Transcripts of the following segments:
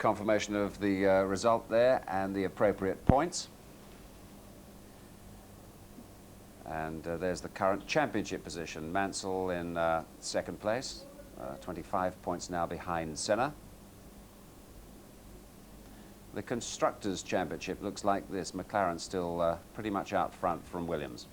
confirmation of the result there and the appropriate points. And there's the current championship position. Mansell in second place, 25 points now behind Senna. The Constructors' Championship looks like this. McLaren still pretty much out front from Williams.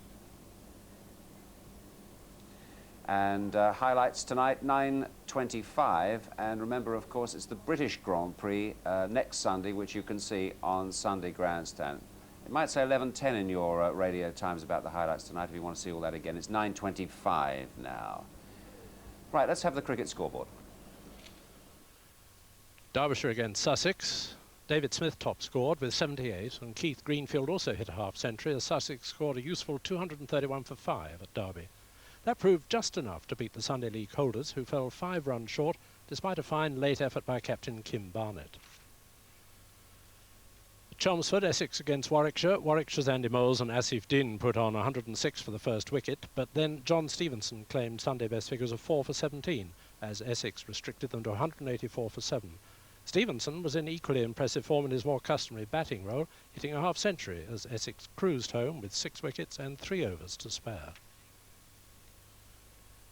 And highlights tonight, 9:25. And remember, of course, it's the British Grand Prix next Sunday, which you can see on Sunday Grandstand. It might say 11:10 in your radio times about the highlights tonight if you want to see all that again. It's 9:25 now. Right, let's have the cricket scoreboard. Derbyshire against Sussex. David Smith top scored with 78, and Keith Greenfield also hit a half-century as Sussex scored a useful 231 for 5 at Derby. That proved just enough to beat the Sunday League holders, who fell 5 runs short despite a fine late effort by captain Kim Barnett. Chelmsford, Essex against Warwickshire. Warwickshire's Andy Moles and Asif Din put on 106 for the first wicket, but then John Stevenson claimed Sunday best figures of 4 for 17 as Essex restricted them to 184 for 7. Stevenson was in equally impressive form in his more customary batting role, hitting a half-century as Essex cruised home with 6 wickets and 3 overs to spare.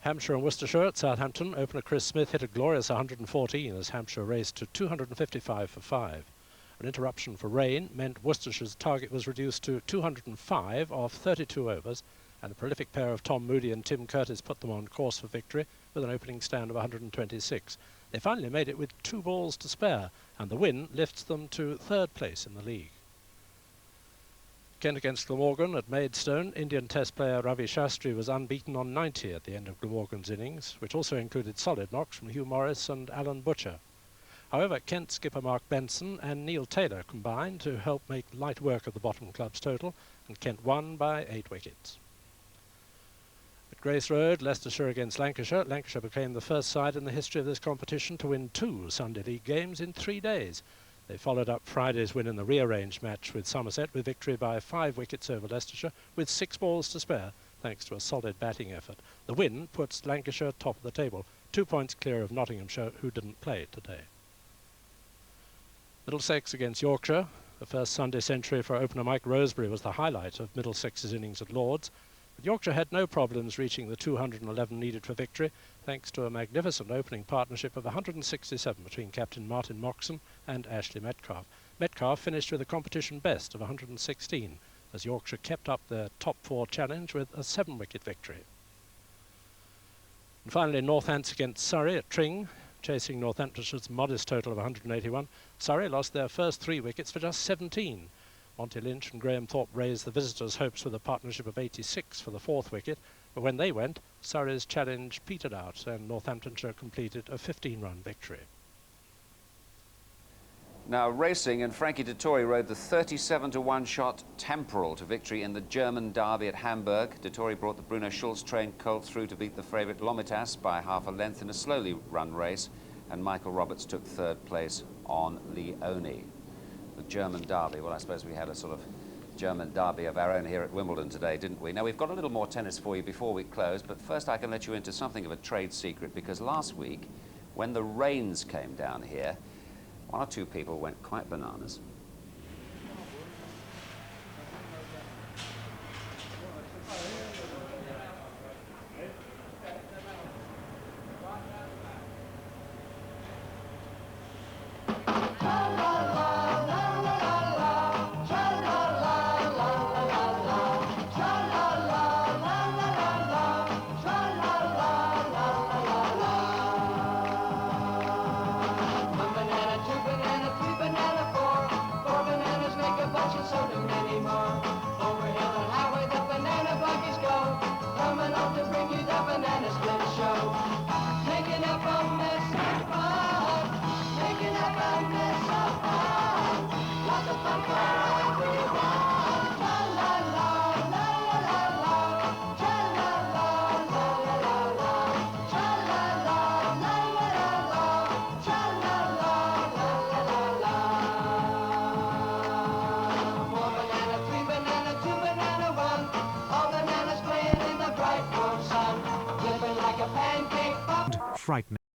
Hampshire and Worcestershire at Southampton. Opener Chris Smith hit a glorious 114 as Hampshire raced to 255 for 5. An interruption for rain meant Worcestershire's target was reduced to 205 off 32 overs, and the prolific pair of Tom Moody and Tim Curtis put them on course for victory with an opening stand of 126. They finally made it with 2 balls to spare, and the win lifts them to 3rd place in the league. Kent against Glamorgan at Maidstone. Indian Test player Ravi Shastri was unbeaten on 90 at the end of Glamorgan's innings, which also included solid knocks from Hugh Morris and Alan Butcher. However, Kent skipper Mark Benson and Neil Taylor combined to help make light work of the bottom club's total, and Kent won by 8 wickets. At Grace Road, Leicestershire against Lancashire. Lancashire became the first side in the history of this competition to win 2 Sunday League games in 3 days. They followed up Friday's win in the rearranged match with Somerset with victory by 5 wickets over Leicestershire with 6 balls to spare, thanks to a solid batting effort. The win puts Lancashire top of the table, 2 points clear of Nottinghamshire, who didn't play today. Middlesex against Yorkshire. The first Sunday century for opener Mike Rosebery was the highlight of Middlesex's innings at Lord's. But Yorkshire had no problems reaching the 211 needed for victory, thanks to a magnificent opening partnership of 167 between captain Martin Moxon and Ashley Metcalfe. Metcalfe finished with a competition best of 116, as Yorkshire kept up their top 4 challenge with a 7-wicket victory. And finally, Northants against Surrey at Tring. Chasing Northamptonshire's modest total of 181, Surrey lost their first 3 wickets for just 17. Monty Lynch and Graham Thorpe raised the visitors' hopes with a partnership of 86 for the 4th wicket, but when they went, Surrey's challenge petered out and Northamptonshire completed a 15-run victory. Now racing, and Frankie Dettori rode the 37-to-1 shot Temporal to victory in the German derby at Hamburg. Dettori brought the Bruno Schultz-trained colt through to beat the favourite Lomitas by half a length in a slowly run race, and Michael Roberts took 3rd place on Leone. The German derby, well, I suppose we had a sort of German derby of our own here at Wimbledon today, didn't we? Now, we've got a little more tennis for you before we close, but first I can let you into something of a trade secret, because last week, when the rains came down here, 1 or 2 people went quite bananas. Frightening.